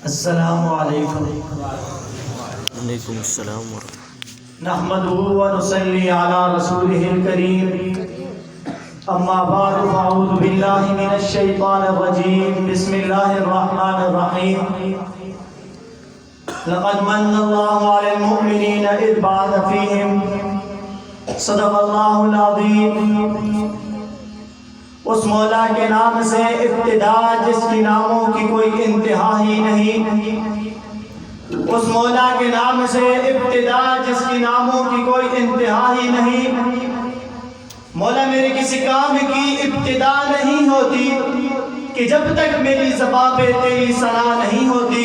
السلام علیکم وعلیکم السلام ورحمۃ نحمده ونصلي على رسوله الكريم اما بعد فاعوذ بالله من الشیطان الرجیم بسم اللہ الرحمن الرحیم لقد من الله على المؤمنين اذ بعث فيهم صدق اللہ العظیم۔ اس مولا کے نام سے ابتدا جس کی ناموں کی کوئی انتہا ہی نہیں، اس مولا کے نام سے ابتدا جس کی ناموں کی کوئی انتہا ہی نہیں۔ مولا میرے کسی کام کی ابتدا نہیں ہوتی کہ جب تک میری زبان پہ تیری ثنا نہیں ہوتی۔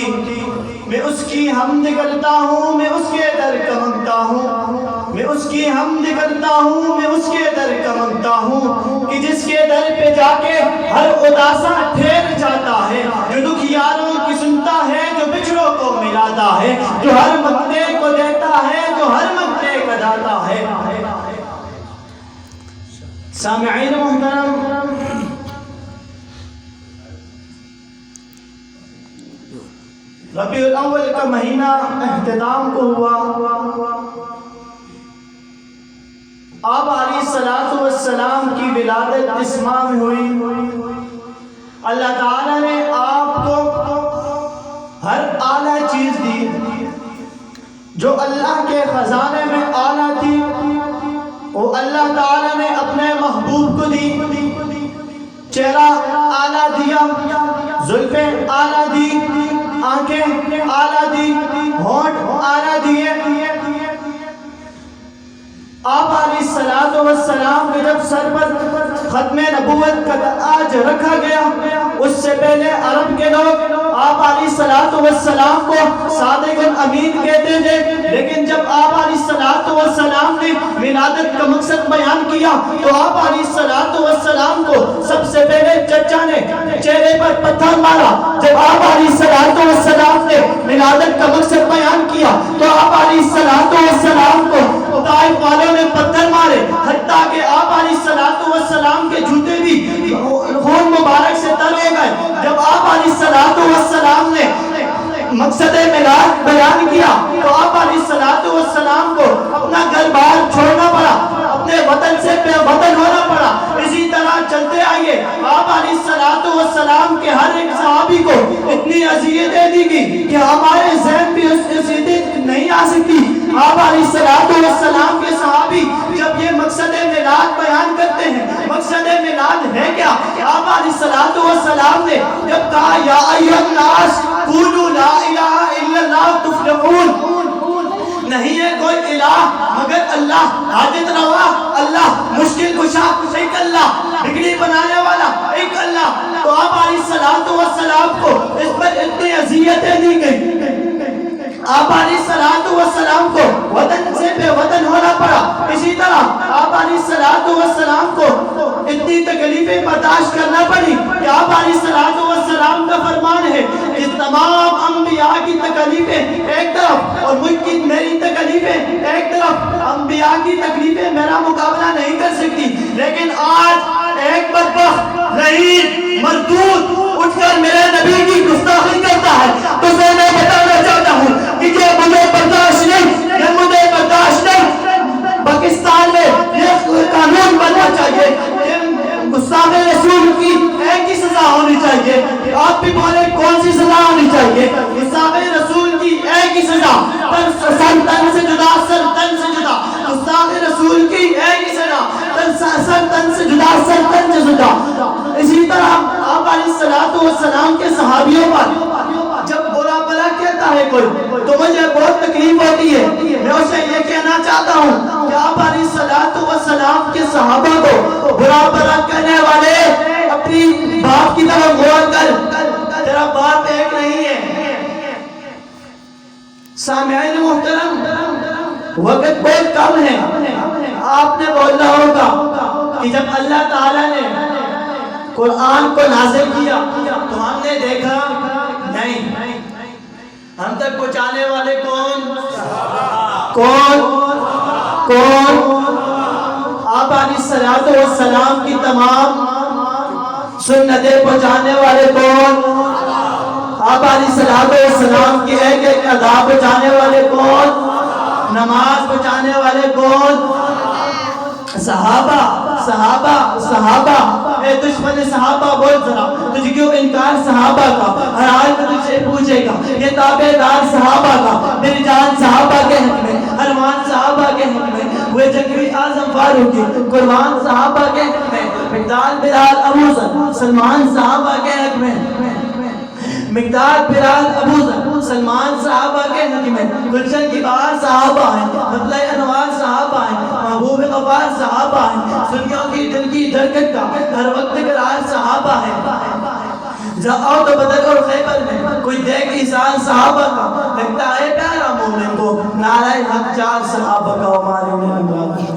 میں اس کی حمد کرتا ہوں، میں اس کے در کا منگتا ہوں، میں اس کی حمد کرتا ہوں، میں اس کے در کا منگتا ہوں کہ جس کے در پہ جا کے ہر اداسا ٹھہر جاتا ہے، جو دکھیاروں کی سنتا ہے، جو بچھڑوں کو ملاتا ہے، جو ہر منگتے کو دیتا ہے، جو ہر منگتے کو داتا ہے۔ سامعین محترم، ربیع الاول کا مہینہ اختتام کو ہوا۔ آپ علیہ السلام کی ولادت اس ماہ میں ہوئی۔ اللہ تعالیٰ نے آپ کو ہر اعلیٰ چیز دی جو اللہ کے خزانے میں اعلیٰ تھی، وہ اللہ تعالیٰ نے اپنے محبوب کو دی۔ چہرہ اعلیٰ دیا، زلفیں اعلیٰ دی، آنکھیں اعلیٰ دی، ہونٹ اعلیٰ دیے۔ آپ علیہ السلام کے جب سر پر ختم نبوت کا تاج رکھا گیا، اس سے پہلے عرب کے لوگ آپ علیہ السلام کو صادق الامین کہتے تھے، لیکن جب آپ علیہ السلام نے ولادت کا مقصد بیان کیا تو آپ علیہ السلام کو سب سے پہلے چچا نے چہرے پر پتھر مارا۔ جب آپ علیہ السلام نے ولادت کا مقصد بیان کیا تو آپ علیہ السلام کو طائف والوں نے پتھر مارے، حتیٰ کہ آپ علیہ السلام کے جوتے بھی خون مبارک سے تر ہو گئے۔ جب آپ علیہ السلام نے مقصد میلاد بیان کیا تو آپ علیہ السلام کو اپنا گھر بار چھوڑنا پڑا، اپنے وطن سے بے وطن ہونا پڑا۔ اسی طرح چلتے آئیے، آپ علیہ السلام کے ہر ایک صحابی کو اتنی اذیتیں دی گئی کہ ہمارے ذہن بھی اس اذیتیں نہیں آ سکتی۔ آپ علیہ السلام کے صحابی جب یہ مقصد میلاد بیان کرتے ہیں، مقصد میلاد ہے کیا؟ آپ علیہ السلام نے جب کہا یا ایھا الناس قولوا لا الہ الا اللہ تفلحون، نہیں ہے کوئی الہ مگر اللہ، حاجت روا اللہ، مشکل کشا ایک اللہ، بگڑی بنانے والا ایک اللہ۔ تو آپ علیہ السلام کو اس پر اتنی اذیتیں دی گئی، آپ علیہ السلام کو وطن سے بے وطن ہونا پڑا۔ اسی طرح آپ علیہ السلام کو اتنی تکلیفیں برداشت کرنا پڑی کہ آپ علیہ السلام کا فرمان ہے کہ تمام انبیاء کی تکلیفیں ایک طرف اور مجھ کی میری تکلیفیں ایک طرف، انبیاء کی تکلیفیں میرا مقابلہ نہیں کر سکتی، لیکن آج ایک بدبخت رئیس مردود اٹھ کر میرے نبی کی گستاخی کرتا ہے تو سے میں بتانا چاہتا ہوں کہ یہ مجھے برداشت نہیں، یہ مجھے برداشت نہیں۔ پاکستان میں یہ قانون بننا چاہیے کہ گستاخ رسول کی ایک ہی سزا ہونی چاہیے۔ آپ بھی بولے کون سی سزا ہونی چاہیے؟ گستاخ رسول کی ایک ہی سزا، سن تن سے جدا، سن تن سے جدا۔ گستاخ رسول کی ایک ہی سزا، سن تن سے جدا، سن تن سے جدا۔ اسی طرح آپ علیہ السلام کے صحابیوں پر جب برا بھلا کہتا ہے کوئی تو مجھے بہت تکلیف ہوتی ہے۔ میں اسے یہ کہنا چاہتا ہوں کہ آپ علیہ السلام کے صحابہ کو برا بھلا کہنے والے اپنی باپ کی طرف غور کر، تیرا باپ ایک نہیں ہے۔ سامعین محترم، وقت بہت کم ہے۔ آپ نے بولنا ہوگا کہ جب اللہ تعالیٰ نے قرآن کو نازل کیا تو ہم نے دیکھا نہیں، ہم تک پہنچانے والے کون؟ آپ علیہ السلام کی تمام سنتیں پہنچانے والے کون؟ آپ علیہ السلام کی ایک ایک ادا بچانے والے کون؟ نماز بچانے والے کون؟ صحابہ صحابہ صحابہ۔ اے دشمن صحابہ بول ذرا، تجھے کیوں انکار صحابہ کا؟ ہر حال میں تجھ سے پوچھے گا، یہ تابعدار صحابہ کا، میری جان صحابہ کے حق میں، ارمان صحابہ کے حق میں، وہ جنگی اعظم فاروقی قربان صحابہ کے حق میں، مقداد بلال ابو ذر سلمان صحابہ کے حق میں، مقداد بلال ابو ذر سلمان صحابہ کے حق میں، گلشن کی بہار صحابہ ہیں، مطلع انوار صحابہ ہیں، محبوب غفار صحابہ ہیں، سنیوں کی دل کی دھڑکن کا ہر وقت قرار صحابہ ہیں۔ جاؤ تو بدر اور خیبر میں کوئی دیکھ ایسان صحابہ کا، لگتا ہے پیارا مومن کو، نعرہ حق چار صحابہ کا ہمارے